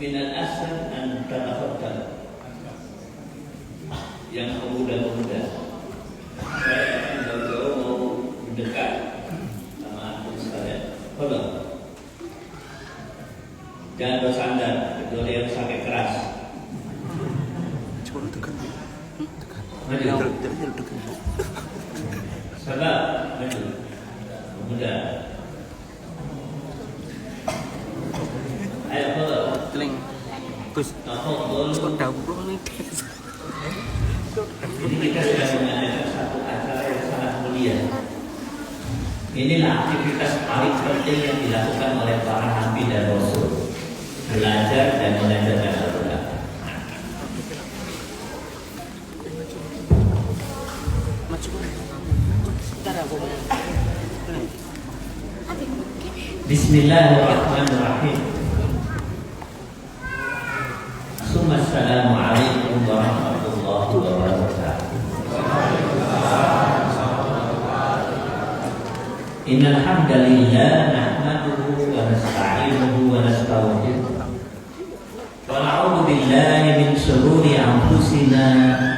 minal asal an tatafaddal. Yang pemuda-pemuda, saya akan jauh-jauh mau mendekat sama antum sekalian. Tolong, jangan bersandar kecuali yang sakit keras. Coba dekat. Maju. Dekat. Sabar, maju. Pemuda. Ayo, tolong. Teling. Gus. Tolong. Sudah bro nih. Ini kita sedang mengadakan satu acara yang sangat mulia. Inilah aktivitas paling penting yang dilakukan oleh para nabi dan rasul, belajar dan mengajarkan Al-Quran. Bismillahirrahmanirrahim. Assalamualaikum warahmatullahi wabarakatuh. Innal hamdalillah nahmaduhu wa nasta'inuhu wa nastaghfiruh. Wa na'udzu billahi min shururi anfusina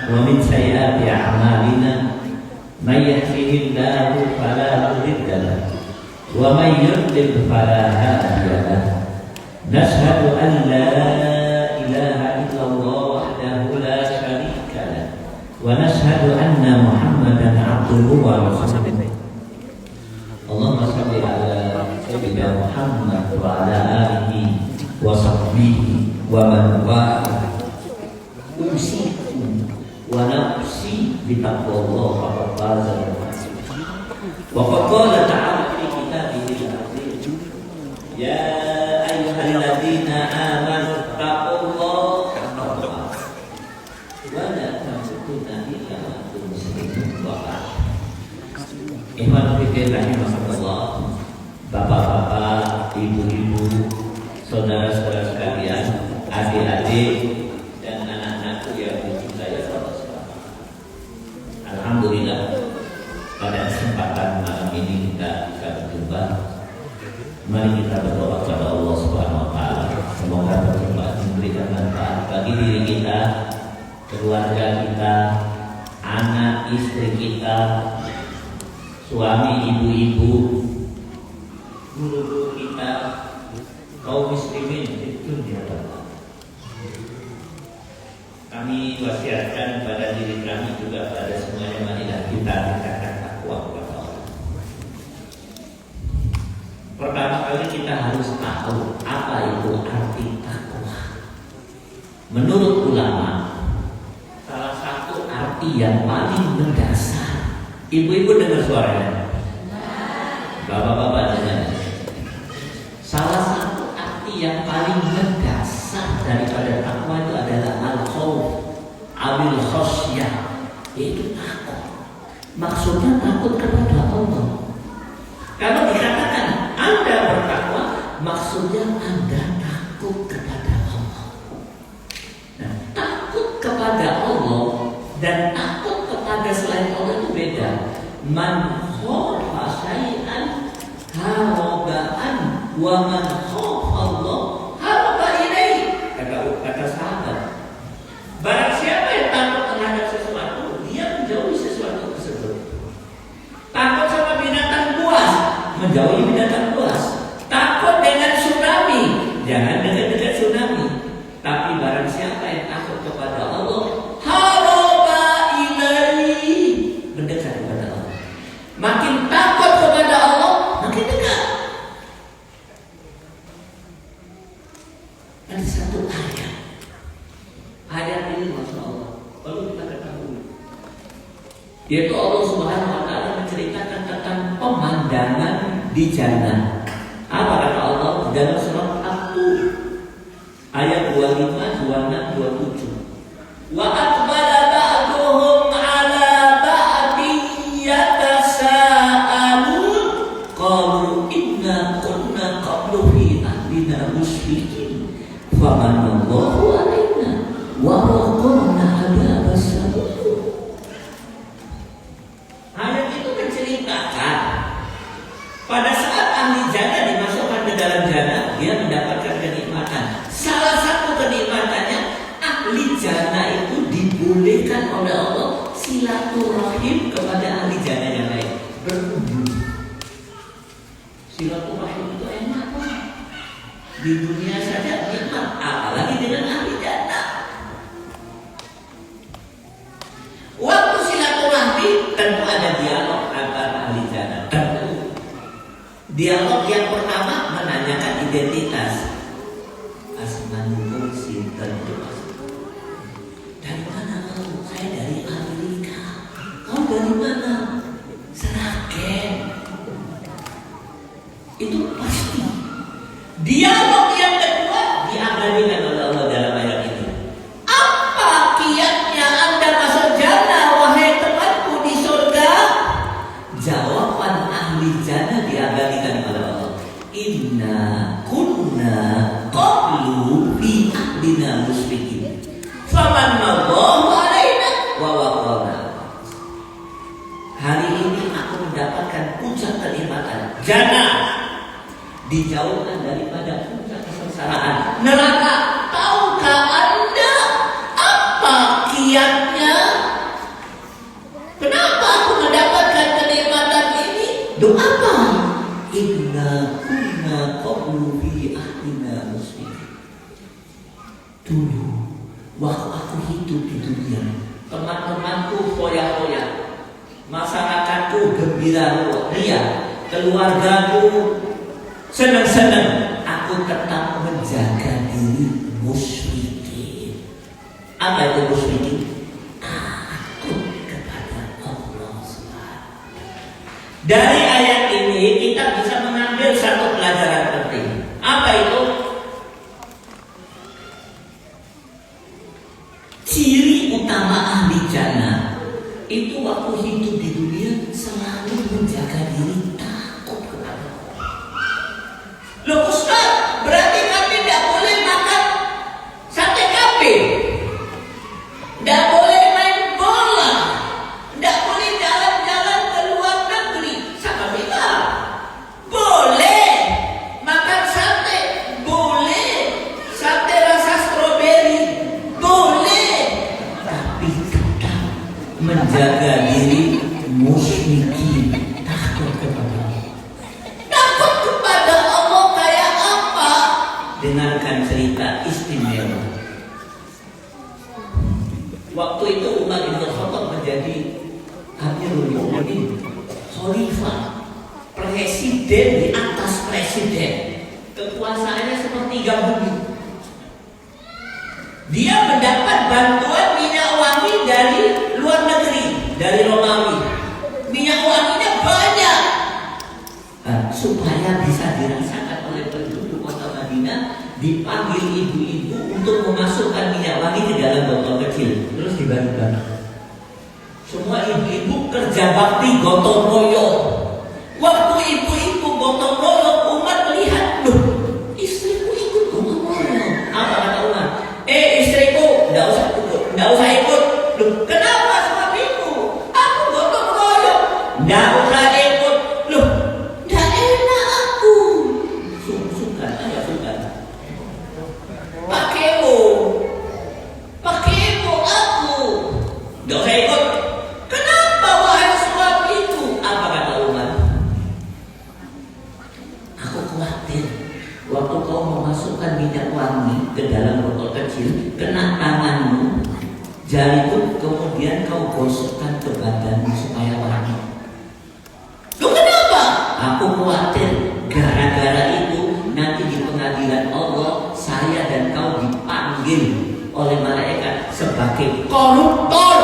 wa min sayyiati a'malina. May yahdihillahu fala mudilla lahu wa may yudlil fala hadiya lahu. Nashhadu an la ilaha illallah wahdahu la syarika lahu wa nashhadu anna Muhammadan 'abduhu wa rasuluh. Allahumma shalli ala sayyidina Muhammad wa ala alihi wa sahbihi wa man wala. Usikum wa nafsi bi taqwallah faqad faza wa qad qala ta'ala fi kitabihi al-'azim. Ya ayyuhalladzina amanu taqullaha wa la tamutunna illa wa antum muslimun. Iman fikir rahimahullah, bapak-bapak, ibu-ibu, saudara-saudara sekalian, adik-adik dan anak-anakku yang dicintai Allah SWT. Alhamdulillah, pada kesempatan malam ini kita bisa berjumpa. Mari kita berdoa kepada Allah SWT. Semoga perjumpaan memberikan manfaat bagi diri kita, keluarga kita, anak istri kita, suami, ibu-ibu, guru-guru kita, kaum muslimin di dunia. Kami wasiatkan pada diri kami juga pada semuanya, marilah kita tingkatkan takwa kepada Allah. Pertama kali kita harus tahu apa itu arti takwa. Menurut ulama, salah satu arti yang paling mendasar. Ibu-ibu dengar suaranya, bapak-bapak dengar. Salah satu arti yang paling mendasar daripada takwa itu adalah al-khauf, abil khosyah, yaitu takut. Maksudnya takut kepada Allah. Kalau dikatakan Anda bertakwa, maksudnya Anda takut kepada Allah. Nah, takut kepada Allah dan takut kepada selain Allah itu beda. Man khafa syai'an haraba'an wa man khafa Allah haraba ilaihi. Kata sahabat, barang siapa yang takut terhadap sesuatu, dia menjauhi sesuatu tersebut. Takut sama binatang buas, menjauhi binatang buas. Takut dengan tsunami, jangan dekat-dekat tsunami. Tapi barang siapa yang takut kepada Allah, mendekat kepada Allah. Makin takut kepada Allah, makin dekat. Ada satu ayat. Ayat ini Masya Allah perlu kita ketahui, yaitu Allah Subhanahu wa ta'ala menceritakan tentang pemandangan di jannah. Apa kata Allah dalam surat At-Tur ayat 25, 26, 27. Wa aqbala ba'duhum 'ala ba'din yatasaalun qalu inna kunna qablu fi ahlina musyrikin famanallahu 'alaina wa waqana 'adzabas samum. Ayat itu menceritakan pada saat ahli jannah dimasukkan ke dalam jannah, dia mendapatkan kenikmatan. Salah satu jannah itu dibolehkan oleh Allah silaturahim kepada ahli jannah yang lain, berkunjung. Silaturahim itu enak kok. Di dunia saja nikmat, apalagi dengan ahli jannah. Waktu silaturahmi tentu ada dialog antara ahli jannah. Tentu dialog yang pertama menanyakan identitas. Asmanukum sinten? Dari mana kau? Saya dari Amerika. Kau dari mana? Seragen. Itu pasti. Dialog yang kedua diabadikan oleh Allah dalam ayat ini. Apa kiatnya Anda masuk jannah, wahai temanku di surga? Jawaban ahli jannah diabadikan oleh Allah. Inna kunna qablu fi ahlina musyrikin. Famanallahu alaina wa waqana. Hari ini aku mendapatkan puncak kenikmatan jannah, dijauhkan daripada puncak kesengsaraan neraka. Tahukah Anda apa kiatnya? Kenapa aku mendapatkan kenikmatan ini? Doa apa? Inna kunna qablu fi ahlina musyrikin. Dulu waktu aku hidup di dunia, teman-temanku foya-foya, masyarakatku gembira ria, keluargaku senang-senang, aku tetap menjaga diri musyrikin. Apa itu musyrikin? Takut kepada Allah SWT. Dari ayat ini kita bisa mengambil satu pelajaran penting. Apa itu? Ciri utama ahli jannah itu waktu hidup di dunia selalu menjaga diri takut kepada Allah. Loh Ustaz, berarti kami tidak boleh makan sate kambing, tidak boleh main bola, tidak boleh jalan-jalan ke luar negeri. Sama beda. Boleh makan sate, boleh sate rasa stroberi, boleh, tapi tetap menjaga diri musyrikin, takut kepada Allah. Takut kepada Allah kayak apa? Dengarkan cerita istimewa. Waktu itu Umar bin Khattab menjadi Amirul Mukminin, khalifah, presiden di atas presiden. Kekuasaannya sepertiga bumi. Dia mendapat bantuan minyak wangi dari luar negeri, dari Romawi. Minyak wanginya banyak. Supaya bisa dirasakan oleh penduduk kota Madinah, dipanggil ibu-ibu untuk memasukkan minyak wangi ke dalam botol kecil, terus dibagi-bagi. Semua ibu-ibu kerja bakti gotong royong. Waktu ibu-ibu gotong royong, Umar melihat, loh, istriku ikut gotong royong. Apa kata Umar? Istriku, enggak usah ikut. Loh, kenapa suamiku? Aku gotong royong. Enggak usah ikut. Loh, enggak enak aku. Sungkan, agak sungkan. Pakaimu aku. Enggak usah ikut. Kenapa wahai suamiku? Apa kata Umar? Aku khawatir waktu kau memasukkan minyak wangi ke dalam botol kecil, kena tanganmu, jariku, kemudian kau gosokkan ke badanmu supaya wangi. Loh kenapa? Aku khawatir gara-gara itu nanti di pengadilan Allah saya dan kau dipanggil oleh malaikat sebagai koruptor.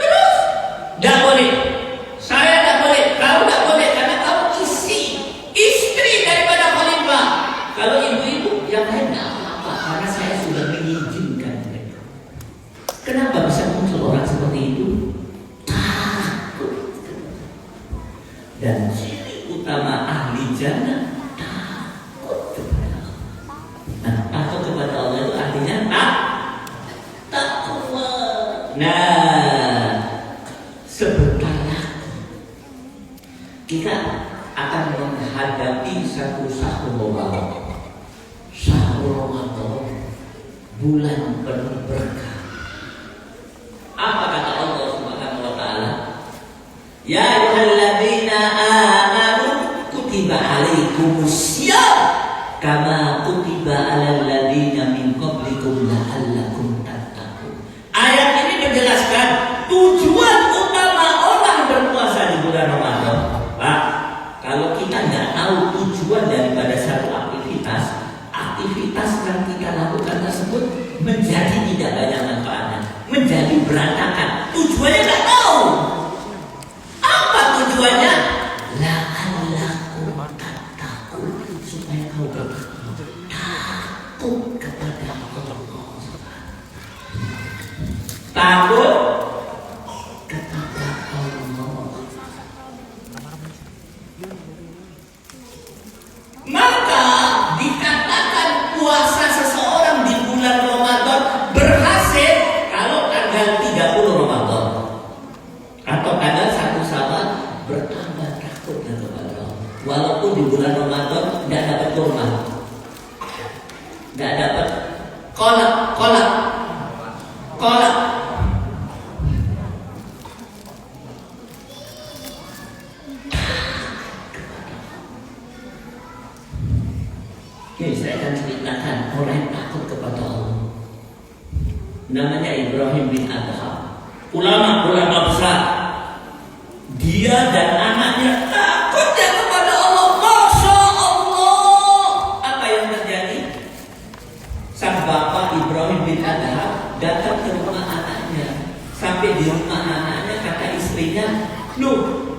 Terus tidak boleh. Saya tidak boleh, kau tidak boleh, karena kamu istri daripada khalifah. Kalau ibu-ibu yang lain tidak apa-apa, karena saya sudah mengizinkan mereka. Kenapa bisa muncul orang seperti itu? Takut. Dan ciri utama ahli jannah takut kepada Allah. Nah, takut kepada Allah itu artinya takwa. Nah, sebentar kita akan menghadapi satu sahur Ramadan, bulan penuh berkah. Apa kata Allah Subhanahu wa taala? Ya ayyuhalladzina amanu kutiba alaikumusiyam kama kutiba alal ladzina min qablikum la'allakum tattaqun. Ayat ini menjelaskan tujuan utama orang berpuasa di bulan Ramadan. Pak, kalau kita nggak tahu tujuan daripada satu aktivitas yang kita lakukan tersebut menjadi tidak banyak manfaatnya, menjadi berantakan. Tujuannya nggak tahu. Apa tujuannya? La'allakum tattaqun, supaya kau takut kepada Allah. Takut kepada Allah. Maka dikatakan puasa seseorang di bulan Ramadan berhasil kalau tanggal 30 Ramadan atau tanggal 1 Syawal bertambah takutnya kepada Allah. Walaupun di bulan Ramadan tidak dapat kurma, tidak dapat kolak. Oke, saya akan ceritakan orang yang takut kepada Allah. Namanya Ibrahim bin Adham, ulama besar. Dia dan anaknya takutnya kepada Allah. Masya Allah. Apa yang terjadi? Sang bapak Ibrahim bin Adham datang ke rumah anaknya. Sampai di rumah anaknya kata istrinya, "Loh,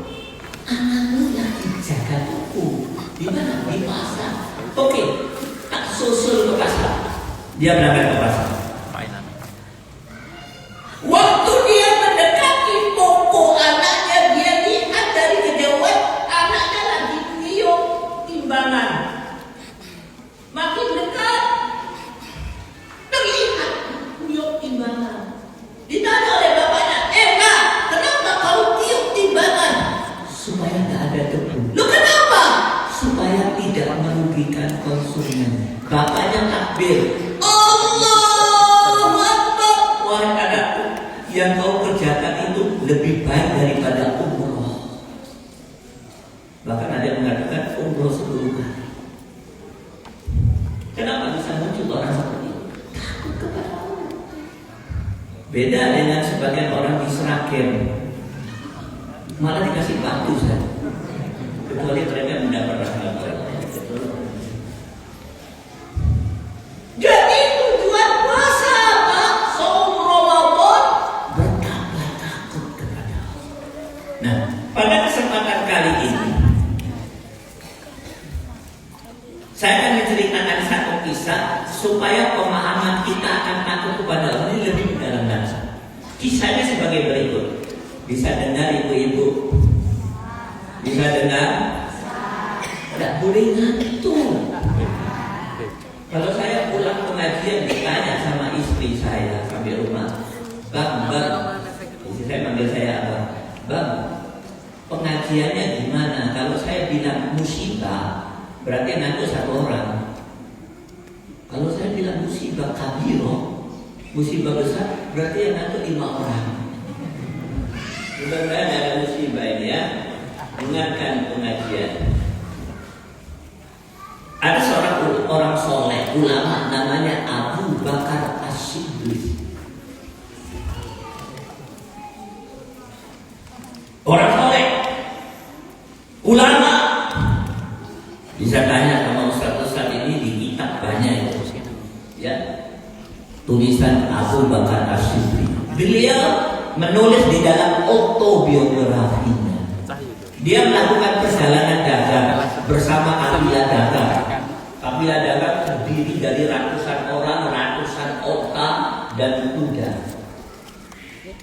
anakmu lagi jaga toko. Di mana? Di pasar." Oke, tak susul ke pasar. Dia berangkat ke pasar. Waktu dia mendekati toko anaknya, dia lihat dari kejauhan anaknya lagi niup timbangan. Makin dekat, terlihat niup timbangan. Ditanya oleh bapaknya, "Nak, kenapa kau tiup timbangan?" "Supaya tidak ada debu." "Lu kenapa?" "Supaya tidak merugikan konsumen." Bapaknya takbir, Allahu Akbar. Wahai anakku, yang kau kerjakan itu lebih baik daripada umroh. Bahkan ada yang mengatakan umroh 10 kali. Kenapa bisa muncul orang seperti itu? Takut kepada Allah. Beda dengan sebagian orang di Sragen, malah dikasih batu saja, kecuali mereka tidak pernah melakukan. Jadi tujuan puasa apa? Saum Ramadan bertambah takut kepada Allah. Nah, pada kesempatan kali ini saya akan menceritakan satu kisah supaya pemahaman kita akan takut kepada Allah ini lebih mendalam lagi. Kisahnya sebagai berikut. Bisa dengar ibu-ibu? Bisa dengar? Tidak boleh ngantuk. Kalau saya pulang pengajian ditanya sama istri saya sampai rumah, Bang, istri saya manggil saya apa? Bang, pengajiannya gimana? Kalau saya bilang musibah, berarti ngantuk satu orang. Kalau saya bilang musibah kabiro, musibah besar, berarti yang ngantuk 5 orang. Mudah-mudahan ada musibah ini ya. Dengarkan pengajian. Ada seorang orang soleh, ulama namanya Abu Bakar As-Siddiq. Orang soleh, ulama. Bisa tanya sama ustaz-ustaz ini di kitab banyak itu, ya. Tulisan Abu Bakar As-Siddiq. Beliau menulis di dalam autobiografinya. Dia melakukan perjalanan dagang bersama kabilah dagang. Kabilah dagang terdiri dari ratusan orang, ratusan onta dan kuda.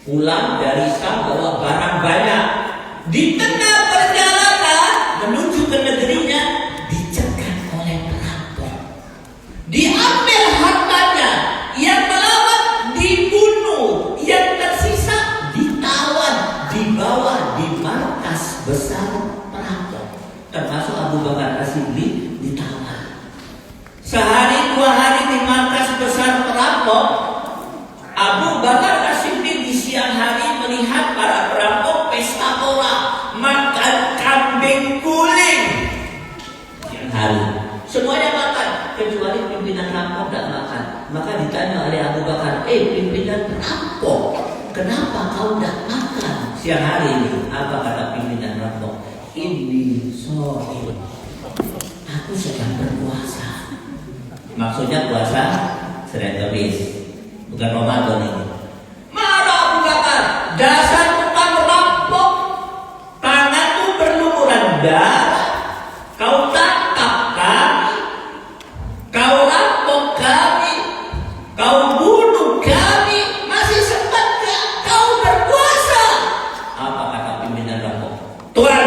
Pulang dari Sam bawa barang banyak. Di tengah perjalanan menuju ke negerinya dicegat oleh perampok. Diambil hartanya, yang melawan dibunuh, yang tersisa ditawan, dibawa di markas besar perampok. Termasuk Abu Bakar As-Siddiq ditawan. Sehari 2 hari Maka ditanya oleh Abu Bakar, pimpinan rampok, kenapa kau tidak makan siang hari ini? Apa kata pimpinan rampok? Ini sore, aku sedang berpuasa. Maksudnya puasa Senin Kamis, bukan Ramadan ini. Marah Abu Bakar, dasar tukang rampok, tanganmu berlumuran darah, kau tangkap kami, kau rampok kami, kau bunuh kami, masih sempat gak kau berpuasa? Apa kata pimpinan rampok? Tuan,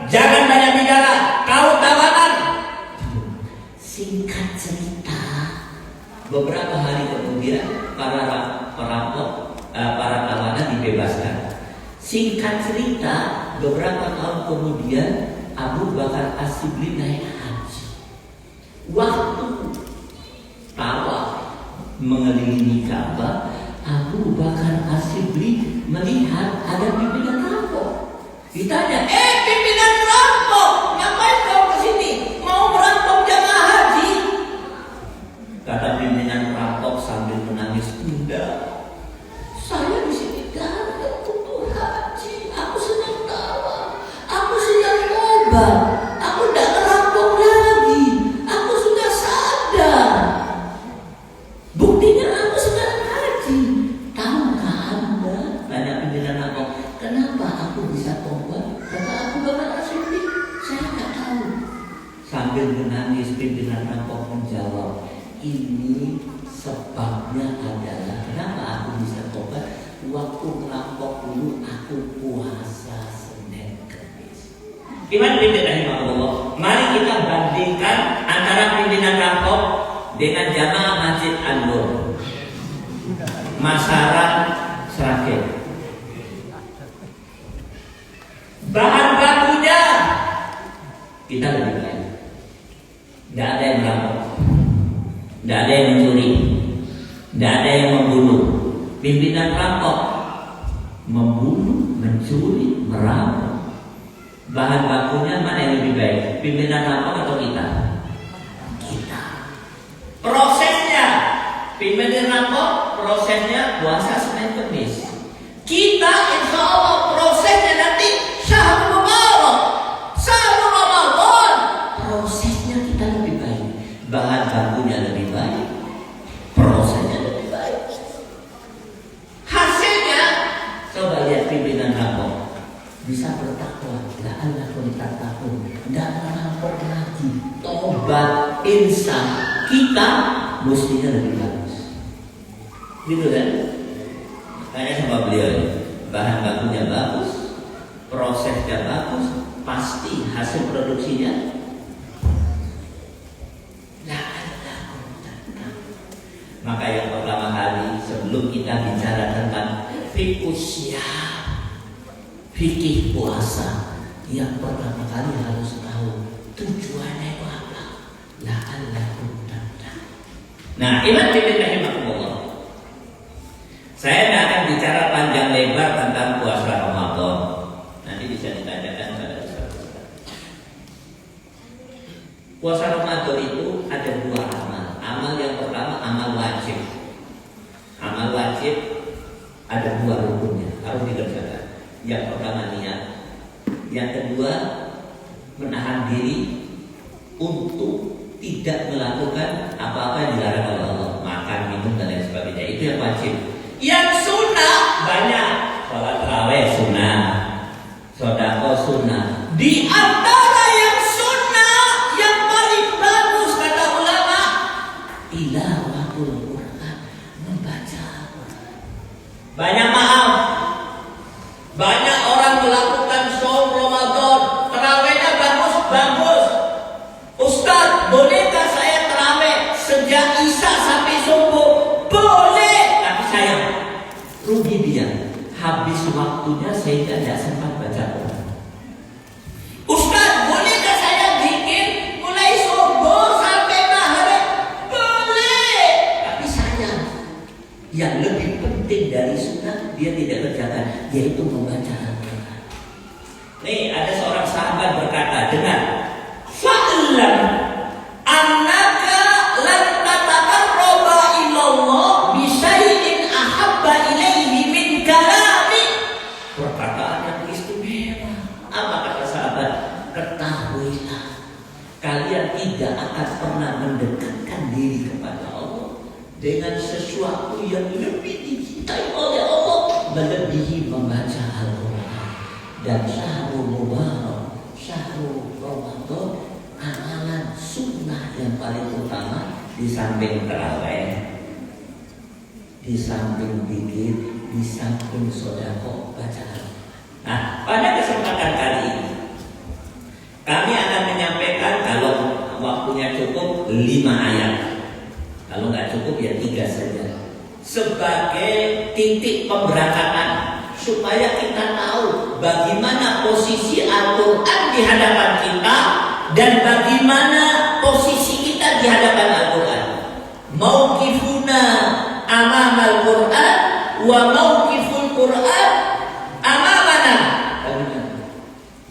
jangan banyak bicara, kau tawanan. Singkat cerita, beberapa hari kemudian para perampok, para tawanan dibebaskan. Singkat cerita, beberapa tahun kemudian Abu Bakar As-Siddiq naik haji. Waktu tawaf mengelilingi Ka'bah, Abu Bakar As-Siddiq melihat ada pimpinan rampok. Ditanya, pimpinan rampok, ngapain kau kesini? Mau merampok jamaah haji? Kata pimpinan rampok sambil menangis, "Tidak, saya di sini datang untuk haji. Aku sedang tawaf, aku sedang tobat, aku tidak merampok lagi. Aku sudah sadar. Buktinya aku sekarang haji. Tahukah Anda?" Tanya pimpinan rampok, "Kenapa aku bisa tobat?" Kata Abu Bakar As-Siddiq, "Saya tidak tahu." Sambil menangis pimpinan rampok menjawab, "Ini sebabnya adalah kenapa aku bisa tobat. Waktu merampok dulu aku puasa Senin Kamis." Gimana pimpinan rahimahullah? Mari kita bandingkan antara pimpinan rampok dengan jamaah Masjid An-Nur, Masaran, Sragen. Bahan bakunya kita lebih baik. Tidak ada yang merampok, tidak ada yang mencuri, tidak ada yang membunuh. Pimpinan rampok membunuh, mencuri, merampok. Bahan bakunya mana yang lebih baik? Pimpinan rampok atau kita? Kita. Prosesnya, pimpinan rampok prosesnya puasa Senin Kamis. Kita insya Allah prosesnya nanti Syahrul Mubarak, Syahrul Ramadan. Prosesnya kita lebih baik, bahan bakunya lebih baik, prosesnya lebih baik. Hasilnya, coba lihat pimpinan rampok bisa bertakwa, la'allakum tattaqun, tidak merampok lagi, tobat, insaf. Kita mestinya lebih bagus, gitu kan? Tanya sama beliau, bahan bakunya bagus, prosesnya bagus, pasti hasil produksinya la'allakum tattaqun. Maka yang pertama kali sebelum kita bicara tentang fikih puasa, yang pertama kali harus tahu tujuannya itu apa. La'allakum tattaqun. Nah, iman billahi rahimahullah. Saya tidak akan bicara panjang lebar tentang puasa Ramadan. Nanti bisa ditanyakan pada ustaz-ustaz. Puasa Ramadan itu ada dua amal. Amal yang pertama amal wajib. Amal wajib ada dua rukunnya, harus dikerjakan. Yang pertama niat, yang kedua menahan diri untuk tidak melakukan apa-apa yang dilarang oleh Allah, makan, minum dan lain sebagainya. Itu yang wajib. Yang sunnah banyak, sholat tarawih sunnah, sedekah sunnah. Di antara yang sunnah yang paling bagus kata ulama, tilawatul Quran, membaca Al-Quran. Banyak maaf, banyak orang melakukan saum Ramadan, tarawihnya bagus. Ustaz, bolehkah saya tarawih sejak Isya sampai subuh? Boleh, tapi sayang, rugi dia. Habis waktunya sehingga tidak sempat baca Quran. Ustaz, bolehkah saya bikin mulai subuh sampai maghrib? Boleh, tapi sayang, yang lebih penting dari sunnah dia tidak kerjakan, yaitu membaca Al-Quran. Nih, ada seorang sahabat berkata, dengar, fa'lam annaka lan tataqarraba ila akan pernah mendekatkan diri kepada Allah dengan sesuatu yang lebih dicintai oleh Allah, melebihi membaca Al-Quran. Dan syahrul mubarak, syahrul Ramadan, amalan sunnah yang paling utama di samping tarawih, di samping zikir, di samping sedekah, bacaan. Nah, pada kesempatan kali ini kami akan menyampaikan, kalau waktunya cukup, 5 ayat. Kalau nggak cukup ya 3 saja, sebagai titik pemberangkatan supaya kita tahu bagaimana posisi Al-Quran di hadapan kita dan bagaimana posisi kita di hadapan Al-Quran. Mauqifuna amam Al-Quran wa mauqiful Quran amamana.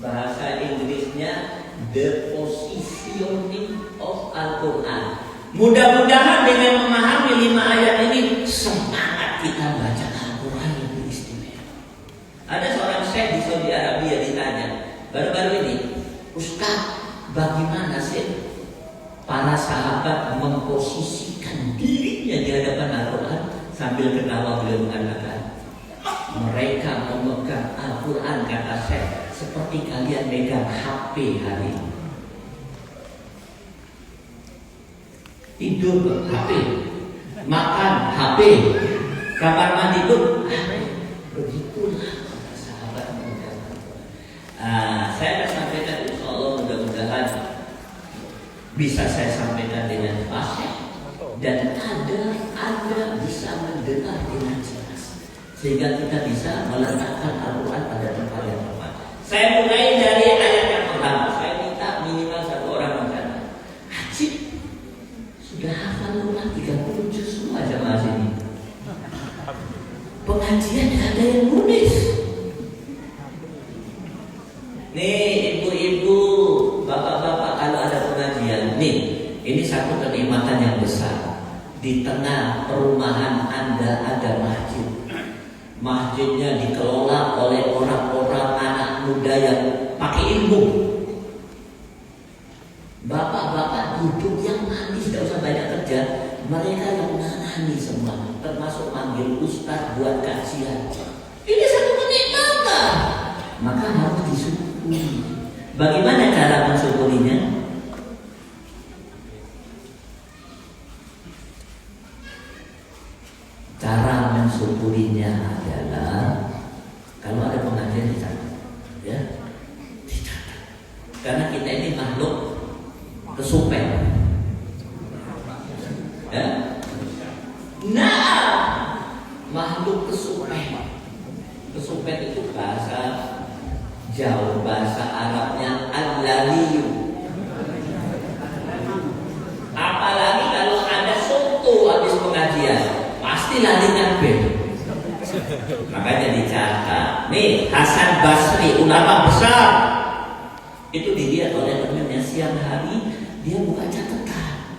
Bahasa Inggrisnya the positioning of Al-Quran. Mudah-mudahan dengan memahami 5 ayat ini semangat kita baca Al-Quran lebih istimewa. Ada seorang syekh di Saudi Arabia ditanya baru-baru ini, Ustaz, bagaimana sih para sahabat memposisikan dirinya di hadapan Al-Quran? Sambil ketawa beliau mengatakan, mereka memegang Al-Quran, kata syekh, seperti kalian megang HP hari ini. Tidur HP, makan HP, kamar mandi pun HP. Begitulah para sahabat memegang Al-Quran. Saya akan sampaikan, insya Allah mudah-mudahan bisa saya sampaikan dengan fasih dan Anda bisa mendengar dengan jelas, sehingga kita bisa meletakkan Al-Quran pada tempat yang tepat. Saya mulai dari ayat yang pertama. Saya minta minimal 1 orang baca. Ajib, sudah hafal Quran 30 juz semua jamaah sini. Pengajian ada yang nulis. Nih ibu-ibu, bapak-bapak, kalau ada pengajian, nih ini satu kenikmatan yang besar. Di tengah perumahan Anda ada masjid. Masjidnya dikelola oleh orang-orang anak muda yang pakai ilmu. Bapak-bapak duduk yang manis, tidak usah banyak kerja. Mereka yang menangani semua, termasuk manggil ustaz buat kajian. Ini satu kenikmatan, maka harus disyukuri. Bagaimana cara mensyukurinya? Cara mensyukurinya adalah kalau ada pengajian dicatat, ya, dicatat. Karena kita ini makhluk kesupen, ya. Nah, makhluk kesupen. Kesupen itu bahasa Jawa, bahasa Arabnya al-laliyu. Apalagi kalau ada soto habis pengajian, pasti lari kabeh. Makanya dicatat. Nih, Hasan Basri, ulama besar, itu dilihat oleh temannya siang hari, dia buka catatan,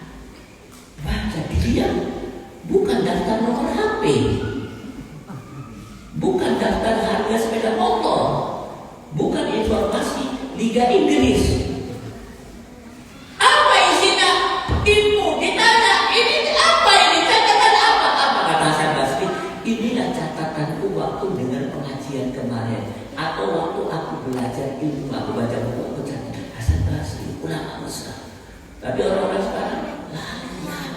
baca, dilihat, bukan daftar nomor HP, bukan daftar harga sepeda motor, bukan informasi Liga Inggris. Apa isinya? Ilmu. Ditanya, ini apa ini? Catatan apa? Kata Hasan Basri, inilah catatanku waktu dengan pengajian kemarin, atau waktu aku belajar ilmu, aku baca buku, aku catat. Hasan Basri, ulama besar. Tapi orang-orang sekarang larian.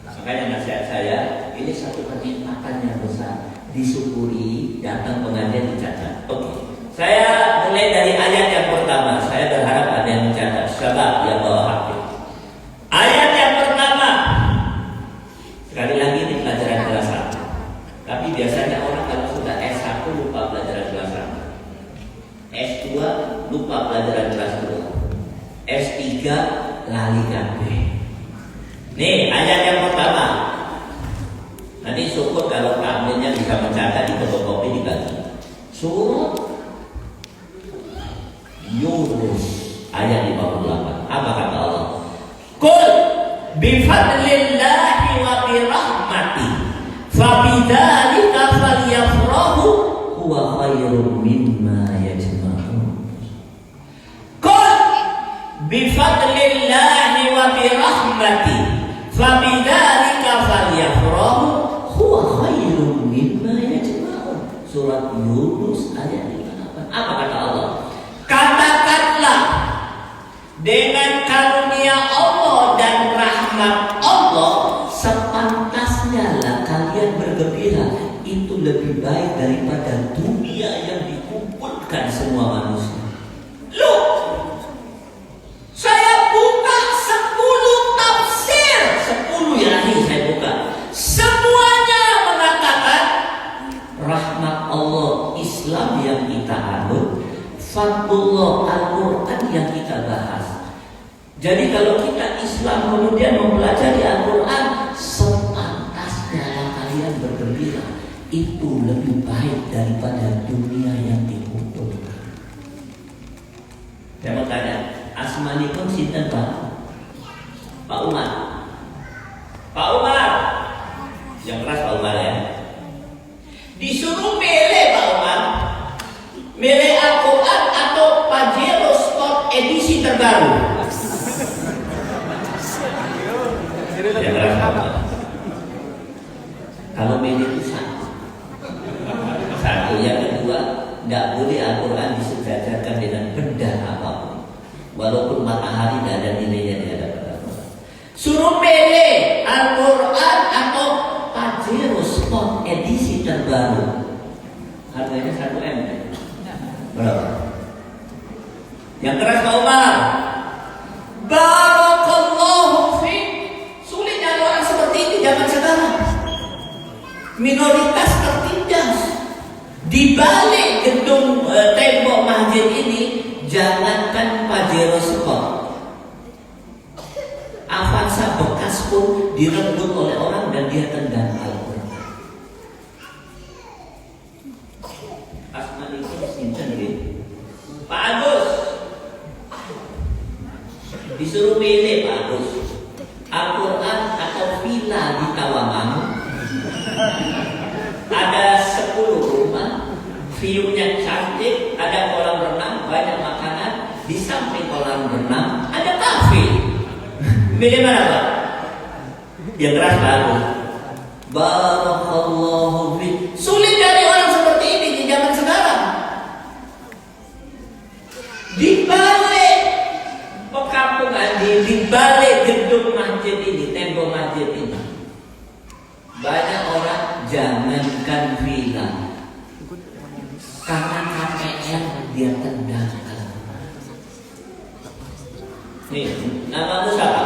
Makanya nasihat saya, ini satu kenikmatan yang besar, disyukuri, datang pengajian dicatat. Oke. Saya mulai dari ayat yang pertama. Saya berharap ada yang mencatat. Syabab yang bawa HP. Ayat yang pertama. Sekali lagi ini pelajaran kelas 1. Tapi biasanya orang kalau sudah S1 lupa pelajaran kelas 1, S2 lupa pelajaran kelas 2, S3 lali kabeh. Nih ayat yang pertama. Nanti syukur kalau kambingnya bisa mencatat di fotokopi dibagi. Surat Yunus ayat 58. Apa kata Allah? Qul bifadlillahi wa birahmati fabidzalika falyafrahu huwa khairum mimma yajma'un. Qul bifadlillahi wa rahmati fabidzalika falyafrahu huwa khairum mimma yajma'un. Surat Yunus ayat 58. Apa kata Allah? Katakanlah, dengan karunia Allah dan rahmat Allah sepantasnya lah kalian bergembira. Itu lebih baik daripada dunia yang dikumpulkan semua manusia. Loh, saya buka 10 tafsir, 10 ya ini saya buka. Semuanya mengatakan rahmat Allah, Islam yang kita anut, fadlullah Al-Quran yang kita bahas. Jadi kalau kita Islam kemudian mempelajari Al-Quran, sepantasnya lah kalian bergembira. Itu lebih baik daripada dunia yang dikumpulkan. Saya mau tanya, asmanipun sinten Pak? Pak Umar. Pak Umar. Yang keras Pak Umar ya. Disuruh milih Pak Umar, milih Al-Quran atau Pajero Sport edisi terbaru. Yang keras Pak Umar. Kalau milih itu satu, yang kedua, tidak boleh Al-Quran disejajarkan dengan benda apapun, walaupun matahari tidak ada nilainya di hadapan Allah. Suruh pilih Al-Quran atau Pajero Sport edisi terbaru. Harganya 1 M. Berapa? Yang keras Pak Umar. Barakallahu fiik. Sulit nyari orang seperti ini zaman sekarang. Minoritas tertindas. Di balik gedung tembok masjid ini, jangankan Pajero Sport, Avanza bekas pun direbut oleh orang dan dia tendang Al-Quran. Asman itu sinten gitu. Pak Agus disuruh milih Pak Agus, Al-Quran atau villa di Tawamangu. Ada 10 rumah, view-nya cantik, ada kolam renang, banyak makanan. Di samping kolam renang ada kafe. Milih mana Pak? Yang keras baru. Barakallahu fiik. Sulit cari orang seperti ini di zaman sekarang. Di balik perkampungan, di balik gedung masjid ini, tembok masjid ini, banyak orang jangankan villa, karena KPR dia tendang. Nih, namamu siapa?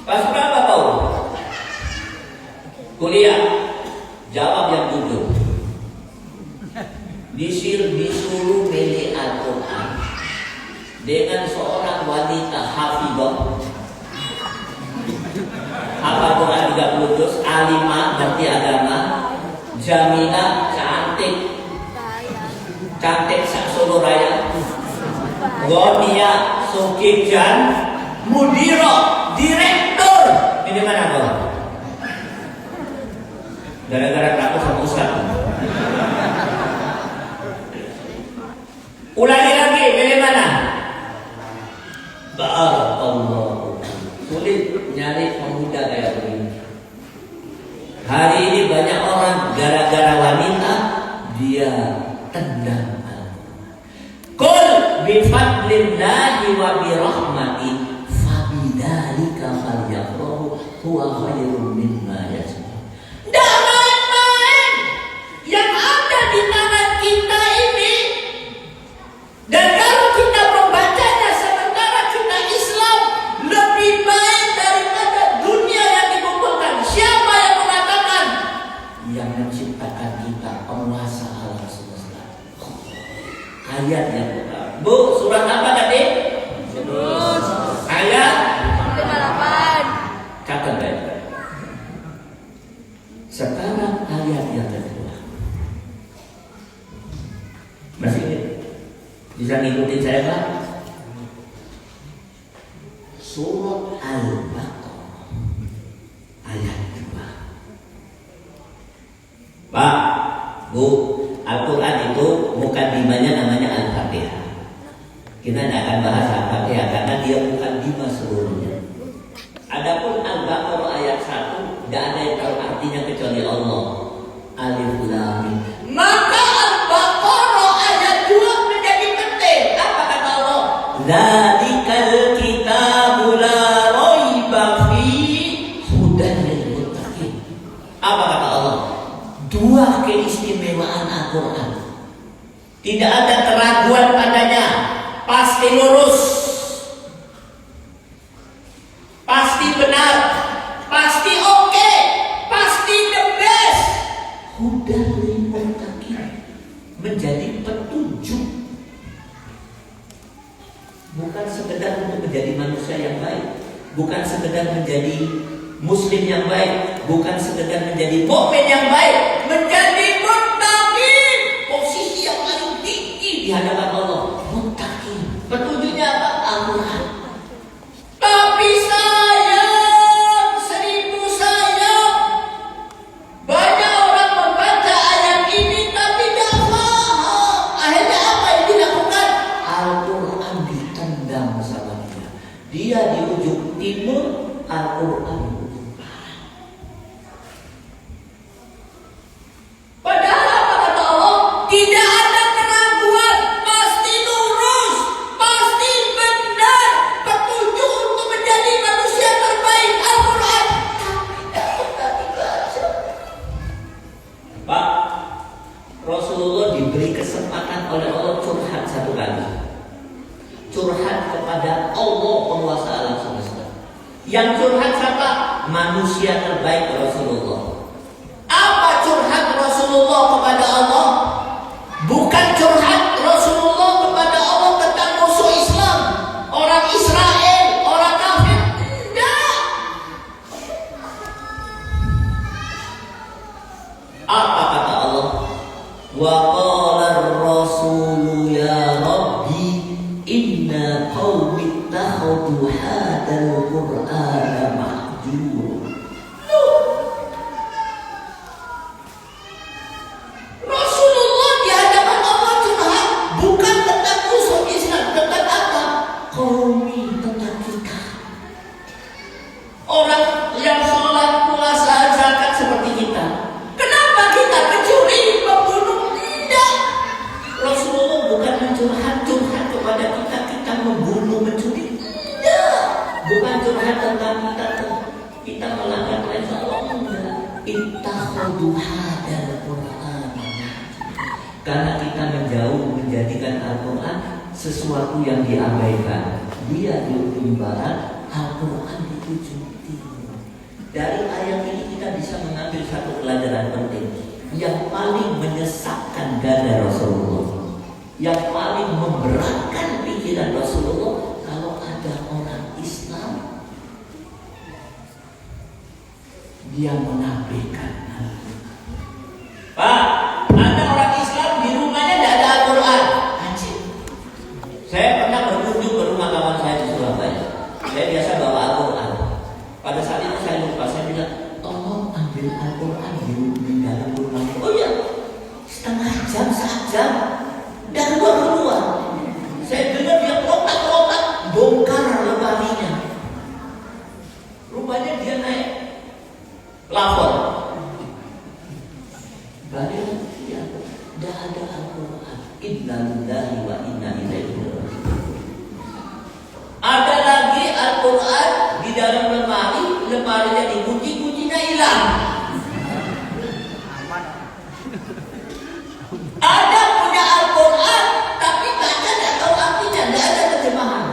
Pas berapa tahun? Kuliah. Jawab yang jujur. Disuruh milih Al-Quran dengan seorang wanita hafidhah, hafal Quran 30 juz, alimah, ngerti agama, jamilah, cantik sak Solo Raya, Gonia, Sukikjan, Mudiro, direktur. Ini mana kau? Gara-gara takut sama Ustaz. Ulangi lagi, milih mana? Barakallahu. Sulit nyari pemuda kayak begini. Hari ini banyak orang gara-gara wanita dia tendang. Qul bi fadlillahi wa bi rahmati fabidzalika falyafrahu huwa khairum mimma yajma'un. Tidak main-main yang ada di tangan kita ini. Dan kalau kita membacanya sementara kita Islam, lebih baik daripada dunia yang dikumpulkan. Siapa yang mengatakan? Yang menciptakan kita, penguasa alam semesta. Ayat yang pertama. Bu, surat apa tadi? Ayat 58. Catat baik. Sekarang ayat yang kedua. Masih ingat? Bisa ngikutin saya Pak? Surat Al-Baqarah ayat 2. Pak, Bu, Al-Quran itu mukadimahnya namanya Al-Fatihah. Kita tidak akan bahas Al-Fatihah karena dia bukan bima seluruhnya. Adapun Al-Baqarah ayat 1 tidak ada yang tahu artinya kecuali Allah. Alif Lam Mim. Maka Al-Baqarah ayat 2 menjadi penting. Apa kata Allah? Dzalikal kitabu la raiba fihi hudan lil muttaqin. Apa kata Allah? Dua keistimewaan Al-Quran. Tidak ada keraguan padanya. Pasti lurus, pasti benar, pasti oke, pasti the best. Hudan lil muttaqin, menjadi petunjuk, bukan sekedar untuk menjadi manusia yang baik, bukan sekedar menjadi muslim yang baik, bukan sekedar menjadi mukmin yang baik, menjadi muttaqin, posisi yang paling tinggi di hadapan Allah. Petunjuknya apa? Al-Quran. Tapi sayang, 1000 sayang, banyak orang membaca ayat ini tapi tidak paham. Akhirnya apa yang dilakukan? Al-Quran ditendang sama dia. Dia di ujung timur, Al-Quran di ujung barat. Padahal apa kata Allah? Tidak ada keraguan, pasti lurus, pasti benar, petunjuk untuk menjadi manusia terbaik. Al-Quran tapi tidak dibaca. Pak, Rasulullah diberi kesempatan oleh Allah curhat satu kali. Curhat kepada Allah penguasa alam semesta. Yang curhat siapa? Manusia terbaik Rasulullah. Apa curhat Rasulullah kepada Allah? Bukan curhat Rasulullah kepada Allah tentang musuh Islam, orang Israel, orang kafir. Tidak. Apa kata Allah? Wa qala ar-rasulu ya rabbi inna qaumi ittakhadhu hadzal qur'ana mahjura. Rasulullah di hadapan Allah curhat bukan tentang musuh Islam, tentang apa? Qaumi, tentang kita. Orang yang sholat, puasa, zakat seperti kita. Kenapa kita mencuri, membunuh? Tidak. Rasulullah bukan curhat kepada kita, kita membunuh, mencuri. Tidak. Bukan curhat tentang kita melanggar perintah Allah. Enggak. Ittakhadhu hadzal Qur'an. Karena kita menjadikan Al-Quran sesuatu yang diabaikan. Dia di ujung barat, Al-Quran di ujung timur. Dari ayat ini kita bisa mengambil satu pelajaran penting. Yang paling menyesakkan dada Rasulullah, yang paling memberatkan pikiran Rasulullah, kalau ada orang Islam dia menabehkan Al-Quran. Pak, ada orang Islam di rumahnya tidak ada Al-Quran. Anjir. Saya pernah berkunjung ke rumah kawan saya di Surabaya. Saya biasa bawa Al-Quran. Pada saat itu saya lupa, saya bilang, tolong ambil Al-Quran di dalam rumahnya. Oh iya, setengah jam, 1 jam, dan keluar. Saya dengar dia kelotak-kelotak, bongkar lemarinya. Rupanya dia naik lapor. Balik dia, tidak ada Al-Quran. Inna lillahi wa inna ilaihi raji'un. Ada lagi Al-Quran di dalam lemari, lemarinya dikunci, kuncinya hilang. Ada punya Al-Quran, tapi baca tidak tahu artinya, tidak ada terjemahan.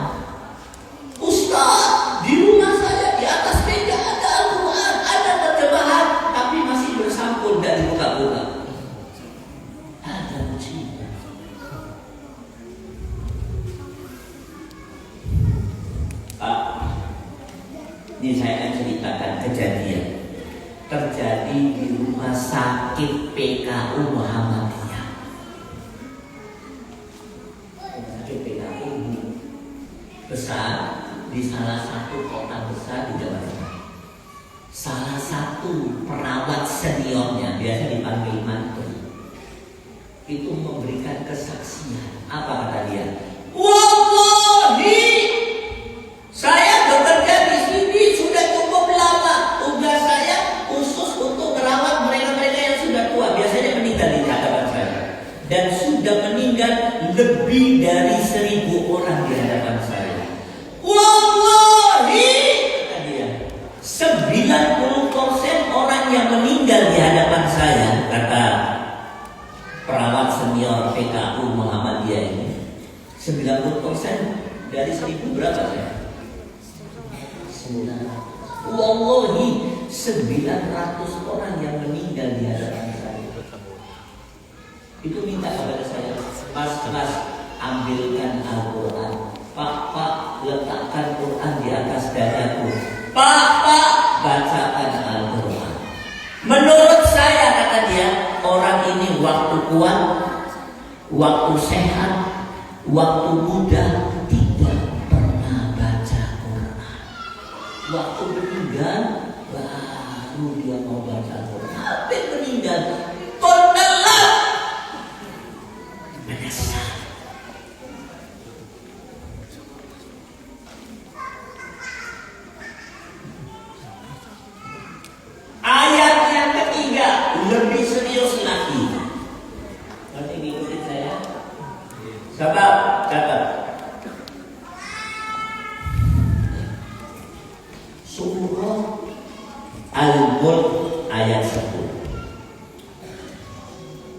Ustaz, di rumah saya di atas meja ada Al-Quran, ada terjemahan, tapi masih bersampul, tidak dibuka-buka. Ada musibah. Pak, ini saya akan ceritakan kejadian terjadi di rumah sakit PKU Muhammadiyah. Rumah sakit PKU ini besar di salah satu kota besar di Jawa Tengah. Salah satu perawat seniornya, biasa dipanggil mantri, itu memberikan kesaksian. Apa kata dia? Wallah meninggal lebih dari 1.000 orang di hadapan saya. Wallahi, kata dia, 90% orang yang meninggal di hadapan saya, kata perawat senior PKU Muhammadiyah ini, 90% dari 1.000 berapa ya? 9. Wallahi, 900 orang yang meninggal di hadapan saya. Itu minta kepada saya, Mas, ambilkan Al-Quran. Pak, letakkan Quran di atas dadaku. Pak, bacakan Al-Quran. Menurut saya, kata dia, orang ini waktu kuat, waktu sehat, waktu muda tidak pernah baca Quran. Waktu meninggal baru dia mau baca Quran. Habis meninggal, kondalah menyesal. Ayat yang ketiga lebih serius lagi. Nanti ngikutin saya. Sabar, catat. Surah Al-Mulk ayat 10.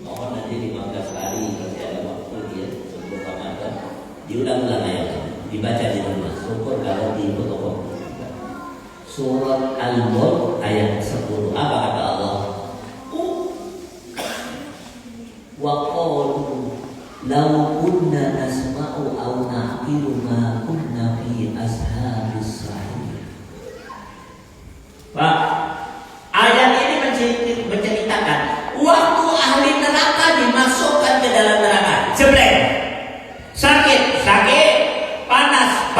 Mohon nanti 15 hari masih ada waktu ya sebelum Ramadan. Diulang-ulang ayatnya, dibaca di rumah. Syukur kalau di fotokopi. Surat Al-Mulk ayat 10. Apa kata Allah? Wa qalu law kunna nasma'u aw naqilu ma kunna fi ashabis sa'ir. Pak, ayat ini menceritakan waktu ahli neraka dimasukkan ke dalam neraka. Jeblek. Sakit, panas,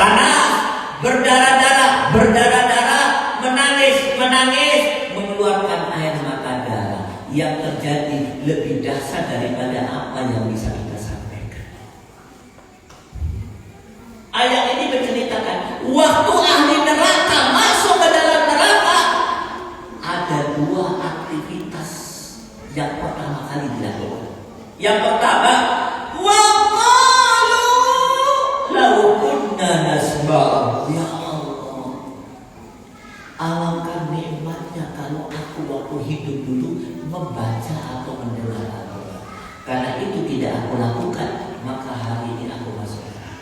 berdarah-darah, menangis, mengeluarkan air mata darah. Yang terjadi lebih dahsyat daripada apa yang bisa kita sampaikan. Ayat ini menceritakan waktu ahli neraka masuk ke dalam neraka, ada 2 aktivitas yang pertama kali dilakukan. Yang pertama, wa qalu law kunna nasma'u. Ya Allah, alangkah nikmatnya kalau aku waktu hidup dulu membaca atau mendengar Al-Quran. Karena itu tidak aku lakukan, maka hari ini aku masuk neraka.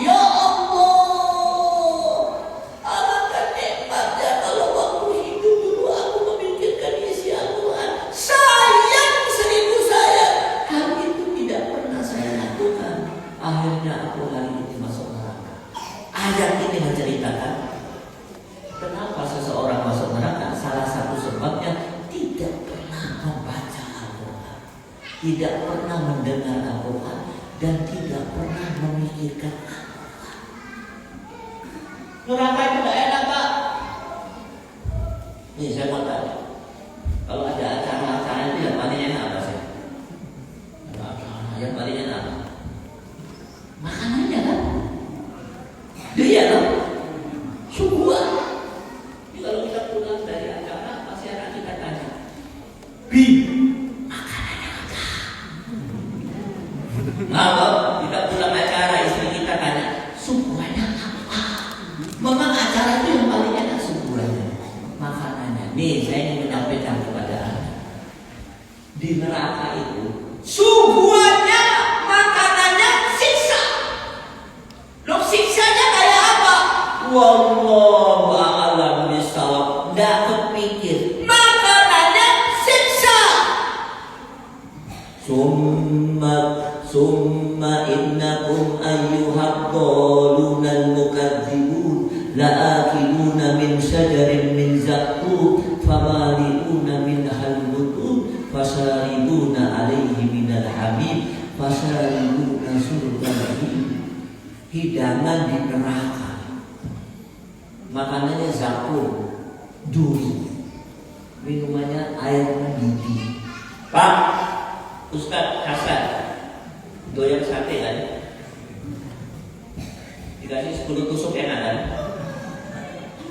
Ya Allah, alangkah nikmatnya kalau waktu hidup dulu aku memikirkan isi Al-Quran. Sayang, 1000 sayang. Hal itu tidak pernah saya lakukan. Akhirnya aku hari ini masuk neraka. Ayat ini menceritakan kenapa seseorang masuk neraka. Salah satu sebabnya tidak pernah membaca Al-Quran, tidak pernah mendengar Al-Quran, dan tidak pernah memikirkan Al-Quran. Neraka itu tidak enak, Pak. Nih saya mau tanya, kalau ada acara-acara itu yang paling enak apa sih? Yang paling enak apa? Makanannya kan? Dia kan? Subuhan. Kalau kita pulang dari acara, pasti akan kita tanya, Bi, makanannya apa? Nah, kalau kita pulang acara, istri kita tanya, subuhannya apa? Memang acara itu yang paling enak subuhannya, makanannya. Nih, saya ingin menyampaikan kepada Anda, di neraka itu subuhannya, makanannya siksa. Loh, siksanya kayak apa? Wallahu a'lam bishawab. Nggak kepikir. Makanannya siksa. Summa innakum ayyuhad dhalunal mukadzibun la'akiluna min syajarin min zaqqum famali'una minhal butun fasharibuna 'alaihi minal hamim fasharibuna syurbal him. Hidangan di neraka, makanannya zakum, duri, minumannya air mendidih. Pak, Ustadz Hasan doyan sate kan? Dikasih 10 tusuk enak kan?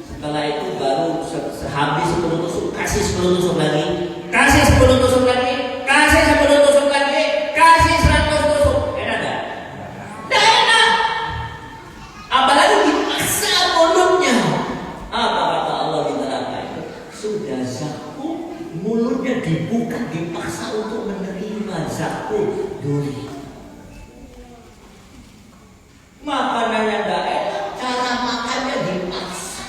Setelah itu baru sehabis 10 tusuk, kasih 10 tusuk lagi, kasih 10 tusuk lagi, kasih dibuka, dipaksa untuk menerima zakul duri. Makanannya gak enak, cara makannya dipaksa.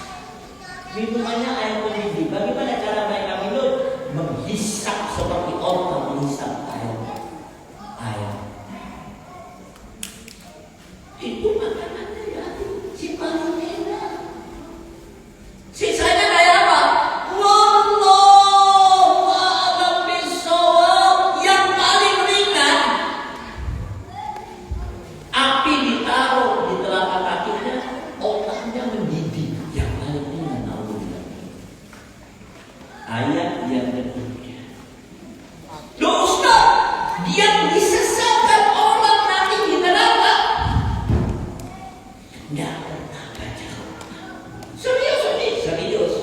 Minumannya air mendidih. Bagaimana cara mereka minum? Menghisap seperti orang menghisap air. Itu makanannya ya, si paling enak. Sisanya kayak apa? Wallahu a'lam bishawab. Yang paling ringan, api ditaruh di telapak kakinya, otaknya mendidih. Yang paling ringan, alhamdulillah. Ayat yang ketiga. Loh Ustaz, dia disesatkan orang nanti di neraka. Nggak pernah baca. Serius.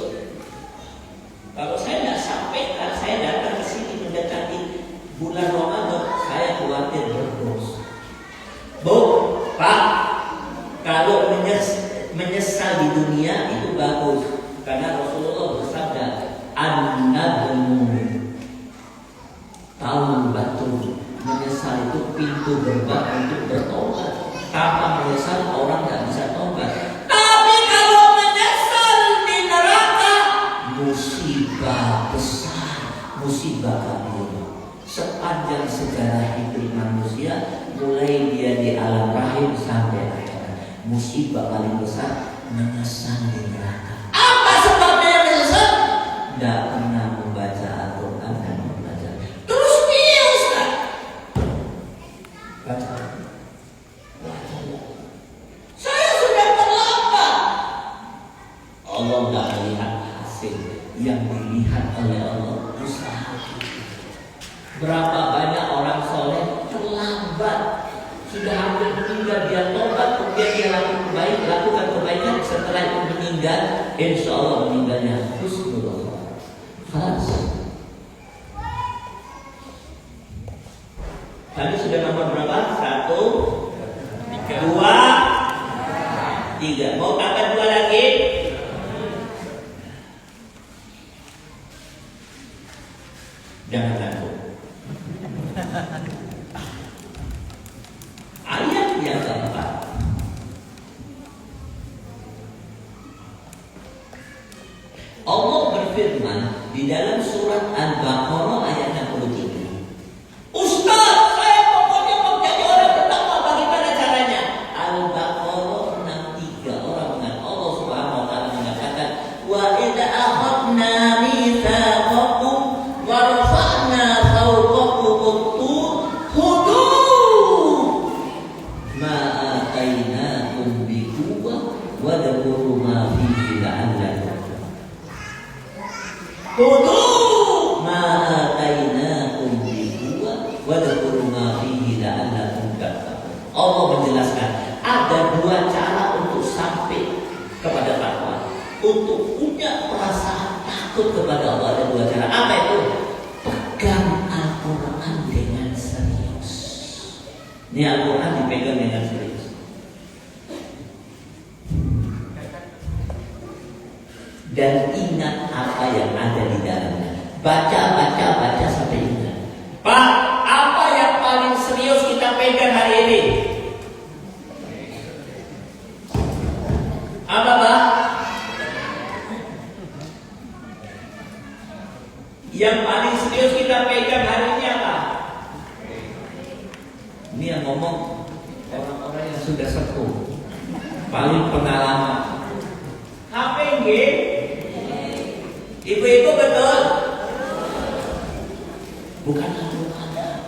Kalau saya nggak sampaikan, saya datang ke sini mendekati bulan Ramadan, saya khawatir berdosa. Bu, Pak, kalau menyesal di dunia itu bagus, karena Rasulullah bersabda, an-nadmu taubatun. Menyesal itu pintu gerbang untuk bertobat. Tanpa menyesal orang nggak bisa tobat. Tapi kalau menyesal di neraka, musibah besar, musibah kabur. Sepanjang sejarah hidup manusia, mulai dia di alam rahim sampai akhirat, musibah paling besar menyesal di neraka. Apa sebabnya menyesal? Tidak pernah membaca Al-Quran dan membaca. Terus dia Ustaz baca. Saya sudah terlambat. Allah nggak melihat hasil, yang dilihat oleh Allah usaha kita. Berapa banyak orang soleh terlambat, sudah hampir meninggal, dia tobat, kemudian dia lakukan kebaikan, setelah itu meninggal, insya Allah meninggalnya husnul khatimah. Tadi sudah nomor berapa? 1, 2, 3. Mau tambah 2 lagi? Jangan takut. Ayat yang keempat. Allah berfirman di dalam surat Al-Baqarah ayat 63. Ustaz, saya pokoknya mau jadi orang pertama, bagaimana caranya? Al-Baqarah 63. Orang mengatakan, Allah Subhanahu wa taala mengatakan, wa idza akhadna mitsaqakum wa rafa'na fawqakum at-tur khudhu ma atainakum bi quwwah wa dhkuru ma fihi la'allakum khudhu ma atainakum bi quwwah wa dhkuru ma fihi la'allakum tattaqun. Allah menjelaskan ada 2 cara untuk sampai kepada takwa, untuk punya perasaan takut kepada Allah. Ada 2 cara. Apa itu? Pegang Al-Quran dengan serius. Ini Al-Quran dipegang dengan serius. Dan ingat apa yang ada di dalamnya. Baca sampai ingat. Pak, apa yang paling serius kita pegang hari ini? Apa Pak? Yang paling serius kita pegang hari ini apa? Ini yang ngomong orang-orang yang sudah sepuh, paling pengalaman. HP nggih? Ibu-ibu betul? Bukan Al-Quran.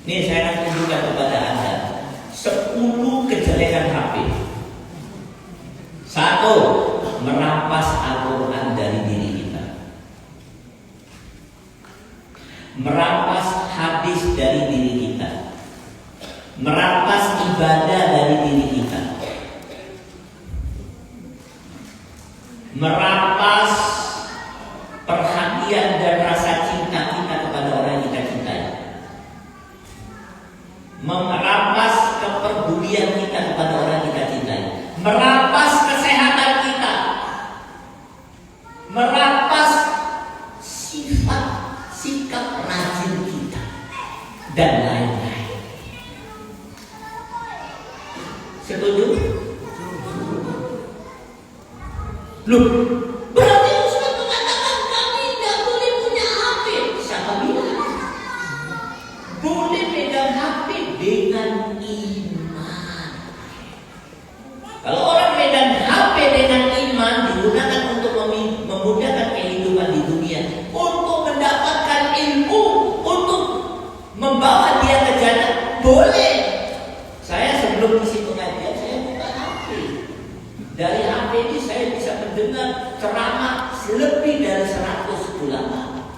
Nih saya akan tunjukkan kepada Anda 10 kejelekan HP. 1. Merampas Al-Quran dari diri kita. Merampas hadis dari diri kita. Merampas ibadah dari diri kita. Merampas perhatian dan rasa cinta kita kepada orang yang kita cintai. Merampas kepedulian kita kepada orang yang kita cintai. Merampas kesehatan kita. Merampas sifat dan lain-lain. Setuju? Loh, berarti Ustaz mengatakan kami tidak boleh punya HP. Siapa bilang? Boleh pegang HP dengan iman. Kalau orang pegang HP dengan iman digunakan untuk memudahkan kehidupan di dunia, untuk mendapatkan ilmu, untuk membawa dia ke jannah, boleh. Saya sebelum isi pengajian saya buka HP. Dari HP ini saya bisa mendengar ceramah lebih dari 100 ulama.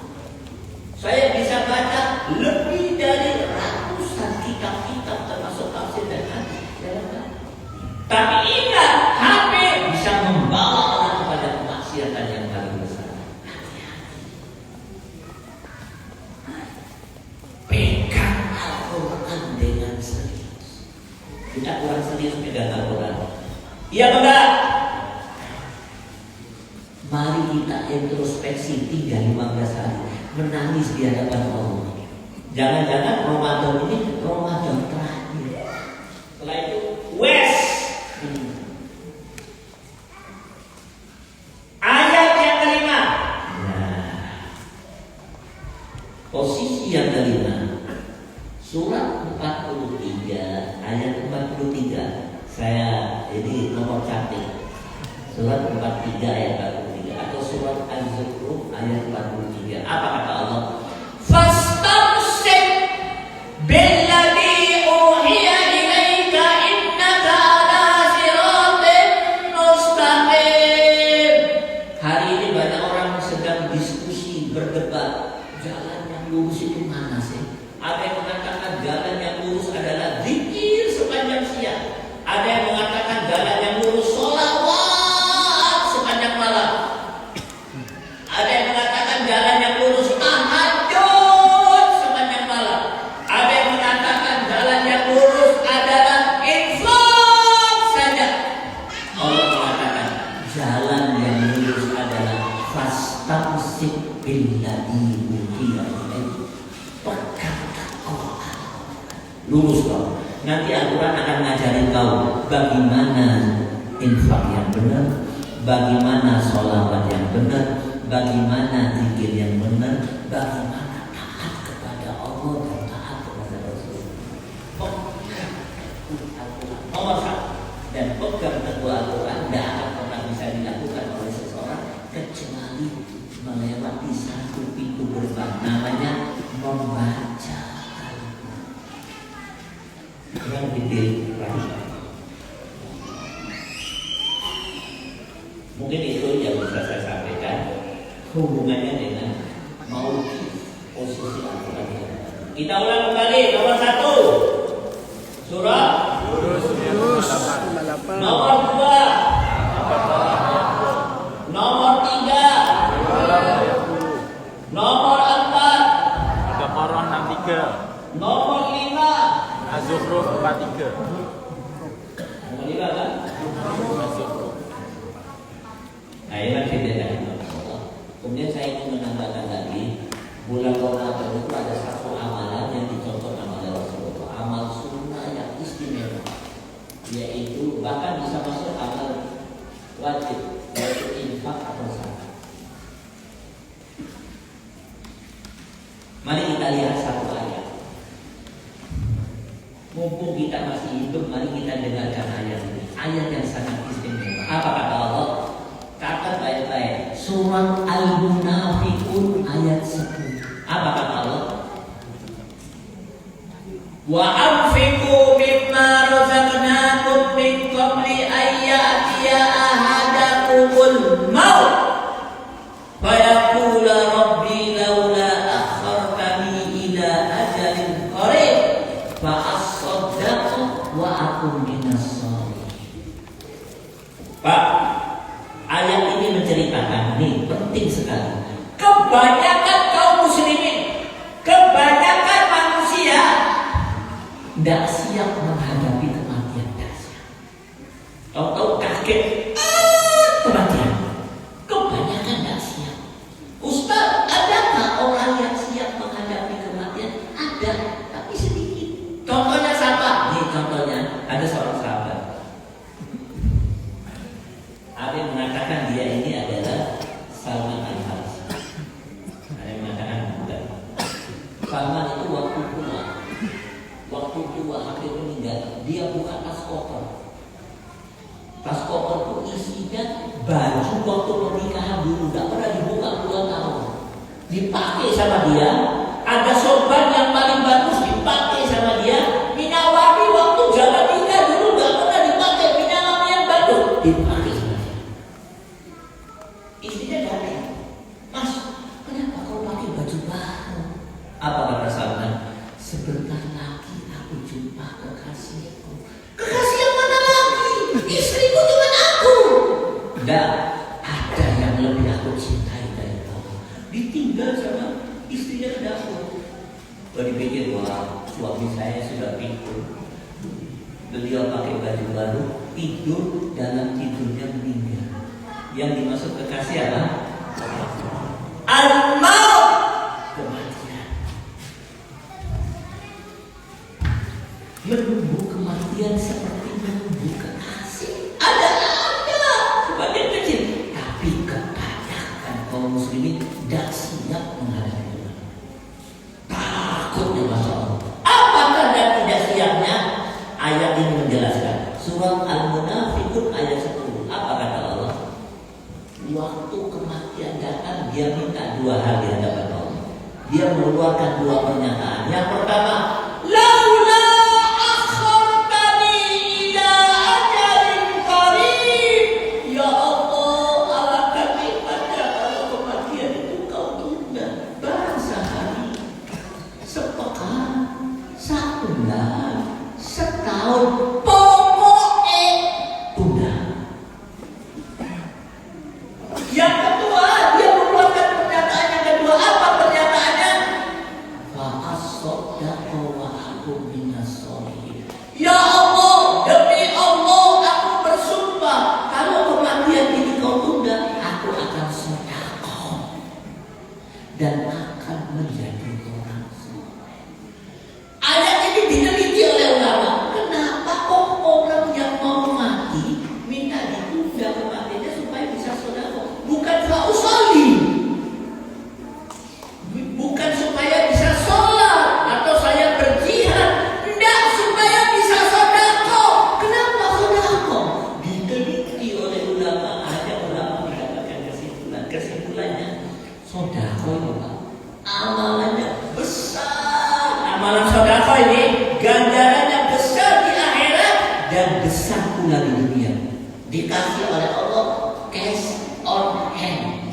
Saya bisa baca lebih dari ratusan kitab-kitab termasuk tafsir dan hadis. Tapi ingat, HP bisa membawa orang kepada kemaksiatan yang paling besar. Pegang Al-Quran dengan serius. Kita kurang serius pegang Al-Quran. Iya enggak? Mari kita introspeksi 3-15 hari, menangis di hadapan Allah. Jangan-jangan Ramadan ini Ramadan terakhir. Setelah itu wes. Ayat yang kelima. Nah, posisi yang kelima, surat 43 ayat 43. Saya ini nomor cantik. Surat 43 ayat 43 atau surat Az-Zukhruf ayat 43. Apa kata Allah? Fastamsik billadzi uhiya ilaika innaka ala siratin mustaqim. Hari ini banyak orang sedang diskusi, berdebat. Jalan yang lurus itu mana sih? Ada yang mengatakan jalan yang lurus adalah zikir sepanjang siang. Ada yang mengatakan jalan yang lurus sholawat sepanjang malam. Ada yang mengatakan jalan yang lurus tahajud sepanjang malam. Ada yang mengatakan jalan yang lurus adalah infak saja. Allah mengatakan jalan yang lurus adalah fastamsik billadzi uhiya ilaika. Pegang Al-Quran. Lurus kau. Nanti Al-Quran akan ngajarin kau bagaimana infak yang benar, bagaimana sholawat yang benar, bagaimana zikir yang benar, bagaimana taat kepada Allah dan taat kepada Rasul. Nomor satu, dan pegang teguh Al-Quran tidak akan pernah bisa dilakukan oleh seseorang kecuali melewati satu pintu gerbang, namanya membaca. Yang detail mungkin itu yang bisa saya sampaikan hubungannya dengan mau posisi Al-Quran. Kita ulang kembali nomor 1 surah Yunus, nomor 2, nomor 3, nomor 4, Al-Baqarah 63, nomor 5, Az-Zukhruf 43. nomor 5 kan? Az-Zukhruf. Nah, ini kan bedanya. Kemudian saya ingin menambahkan lagi, bulan Ramadan itu ada satu amalan yang dicontohkan oleh Rasulullah, amal sunnah yang istimewa, yaitu bahkan bisa masuk amal wajib, yaitu infak atau zakat. Mari kita lihat satu ayat. Mumpung kita masih hidup, mari kita dengarkan ayat ini. Ayat yang sangat istimewa. Apa kata Allah? Catat baik-baik. Surat Al-Munafiqun ayat 10. Apa kata Allah? Wa anfiqu mimma razaqnakum min qabli an ya'tiya ahadakumul maut fa yaqula rabbi laula akhartani ila ajalin qarib fa as-saddaqu wa akun minas sholihin. Pak, ayat ini menceritakan, nih penting sekali. Kebanyakan kaum muslimin, kebanyakan manusia tidak siap menghadapi kematian dahsyat. Tahu-tahu kaget, kematian. Kebanyakan tidak siap. Ustaz, adakah orang yang siap menghadapi kematian? Ada, tapi dipakai sama dia. Ada sorban yang paling bagus dipakai sama dia. Minawati waktu zaman nikah dulu gak pernah dipakai. Minawati yang bagus dipakai sama dia. Istrinya datang, Mas, kenapa kau pakai baju baru? Apa kata Salman? Sebentar lagi aku jumpa kekasihku. Kekasih yang mana lagi? Istriku cuma aku. Enggak, ada yang lebih aku cintai dari kamu. Ditinggal sama istrinya ke dapur. Kalau dipikir, wah, suami saya sudah pikir. Beliau pakai baju baru, tidur, dalam tidurnya meninggal. Yang dimaksud kekasih apa? Al-maut, kematian. Menunggu kematian seperti menunggu kekasih. Ada sebagian kecil, tapi kebanyakan kaum muslimin tidak siap menghadapi Tuhan. Takutnya masya Allah. Apakah dan tidak siapnya? Ayat ini menjelaskan. Surat Al-Munafiqun ayat 10. Apa kata Allah? Waktu kematian datang, dia minta dua hal di hadapan Allah. Dia mengeluarkan dua pernyataan. Yang pertama, laula akhartani ila ajalin qarib. Ya Allah, alangkah nikmatnya kalau kematian itu kau tunda. Barang sehari, sepekan, sebulan, setahun, pokoknya tunda. Yang kedua, dia mengeluarkan pernyataan yang kedua. Apa pernyataannya? Fa'as-soddaqa wa aku minas sholihin. Ya Allah, demi Allah, aku bersumpah, kalau kematian ini kau tunda, aku akan sedekah dan akan menjadi orang soleh. Ayat ini diteliti oleh ulama. Kenapa kok orang yang mau mati minta ditunda kematiannya supaya bisa sedekah? Bukan fa'usolli, bukan supaya bisa sholat atau saya berjihad, tidak, supaya bisa sedekah. Kenapa sedekah? Diteliti oleh ulama. Ada ulama mendapatkan kesimpulannya sedekah ini Pak, amalannya besar. Amalan sedekah ini ganjarannya besar di akhirat dan besar pula di dunia. Dikasih oleh Allah cash on hand.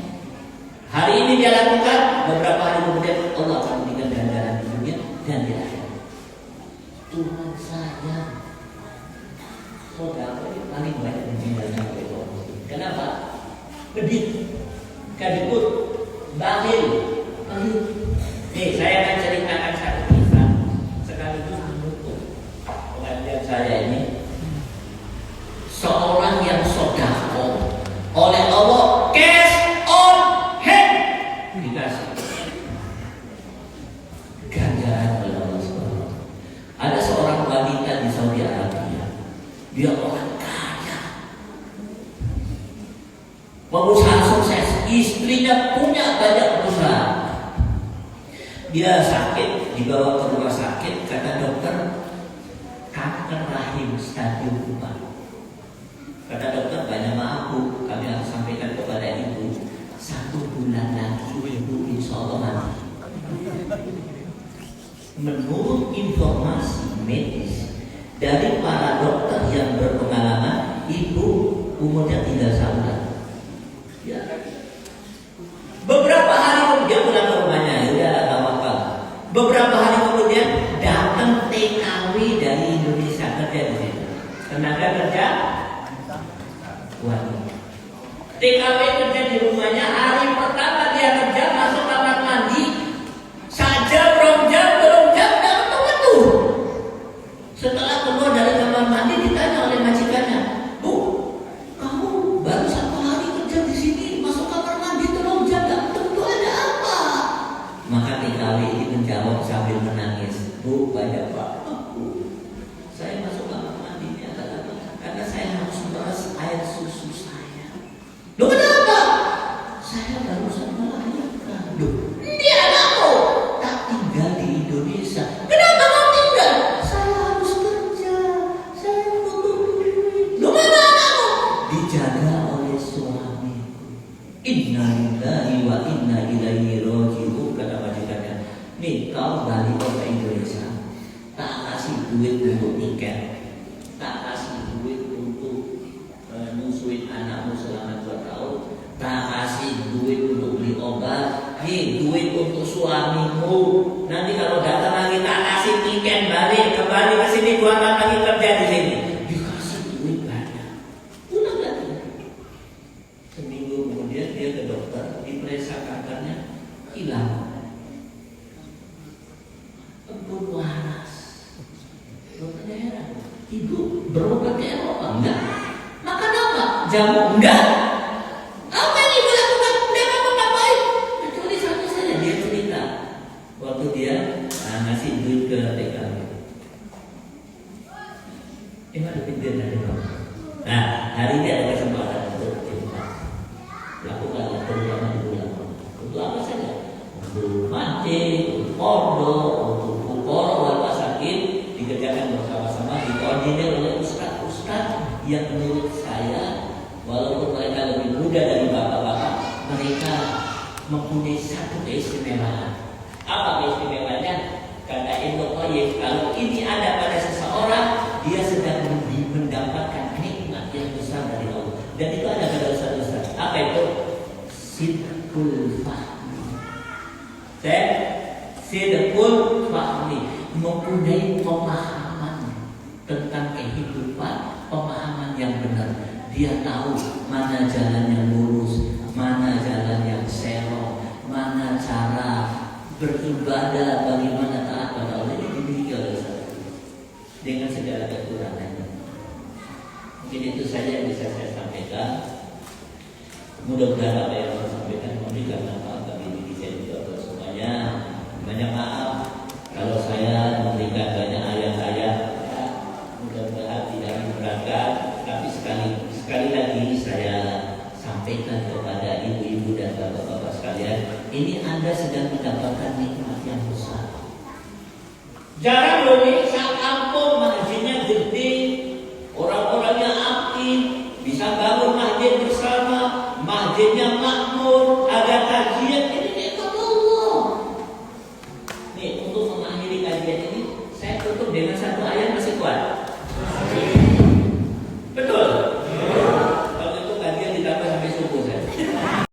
Hari ini dia lakukan, beberapa hari kemudian Allah akan memberikan ganjaran di dunia dan di akhirat. Tuhan sayang, saudara ini paling banyak dibimbangkan oleh orang Muslim. Kenapa? Pedit, kadikut, bakhil, pelit. Nih, saya akan ceritakan satu kisah sekaligus menutup pengajian saya ini. Seorang yang sedekah oleh Allah cash on hand dikasih ganjaran oleh Allah SWT. Ada seorang wanita di Saudi Arabia, dia orang kaya, pengusaha sukses, istrinya punya banyak perusahaan. Dia sakit, dibawa ke rumah sakit, kata dokter kanker rahim stadium 4. Kata dokter, banyak maaf Bu, kami harus sampaikan kepada ibu, 1 bulan lagi ibu insya Allah mati. Menurut informasi medis dari para dokter yang berpengalaman, ibu umurnya tinggal 1 bulan. Ya. Beberapa hari kemudian pulang ke rumahnya, ya udah ada apa-apa. Beberapa hari kemudian datang TKW dari Indonesia kerja di sini. Tenaga kerja wanita. TKW kerja di rumahnya. Hari pertama dia kerja, masuk kamar mandi saja belum jam udah ketemu. Setelah keluar dari kamar mandi ditanya oleh majikannya, Bu, kamu baru 1 hari kerja di sini, masuk kamar mandi belum jam, tentu ada apa? Maka TKW ini menjawab sambil menangis, Bu, banyak Pak, saya masuk kamar mandi ini adalah karena saya harus memeras air susu saya. Loh kenapa? Saya barusan melahirkan. Loh, dia anakmu tak tinggal di Indonesia. Kenapa kau tinggal? Saya harus kerja, saya butuh duit. Loh mana anakmu? Dijaga oleh suamiku. Inna Inna lillahi wa inna ilaihi raji'un, kata majikannya. Nih kau balik ke Indonesia, tak kasih duit untuk tiket, tak kasih duit untuk nyusuin anakmu selama 2 tahun, tak kasih duit untuk beli obat, nih duit untuk suamimu. Nanti kalau datang lagi tak kasih tiket balik, kembali ke sini 2 tahun lagi kerja di sini. Dikasih duit banyak. Pulang lagi. Seminggu kemudian dia ke dokter, diperiksa kankernya hilang. Pun waras. Dokternya heran. Ibu berobat ke Eropa? Enggak. Makan apa? Jamu? Enggak. Apa yang ibu lakukan? Enggak ngapa-ngapain. Kecuali satu saja, dia cerita waktu dia ngasih duit ke TKW. Ada pindah dari bawah. Nah, hari ini ada kesempatan untuk kita lakukan terutama di bulan. Untuk apa saja? Untuk mancing, untuk pondok, untuk pukul, wal sakit dikerjakan bersama-sama, dikoordinir oleh ustaz-ustaz yang menurut saya walaupun mereka lebih muda dari bapak-bapak, mereka mempunyai satu keistimewaan. Apa keistimewaannya? Kata Ibnu Qayyim, kalau ini ada pada seseorang, dia sedang mendapatkan nikmat yang besar dari Allah. Dan itu ada pada ustaz-ustaz. Apa itu? Sidqul fahmi. Sidqul fahmi, mempunyai pemahaman tentang kehidupan, pemahaman yang benar. Dia tahu mana jalan yang lurus, mana jalan yang serong, mana cara beribadah, bagaimana taat pada Allah. Ini dimiliki oleh saya dengan segala kekurangannya. Mungkin itu saja yang bisa saya sampaikan. Mudah-mudahan apa yang saya sampaikan memberikan manfaat bagi diri saya juga untuk semuanya. Banyak maaf kalau saya memberikan banyak ayat-ayat, ya, mudah-mudahan tidak memberatkan. Tapi sekali lagi saya sampaikan kepada ibu-ibu dan bapak-bapak sekalian, ini Anda sedang mendapatkan nikmat yang besar. Jarang loh nih, saat kampung masjidnya gede, orang-orangnya aktif, bisa bangun masjid bersama, masjidnya makmur, ada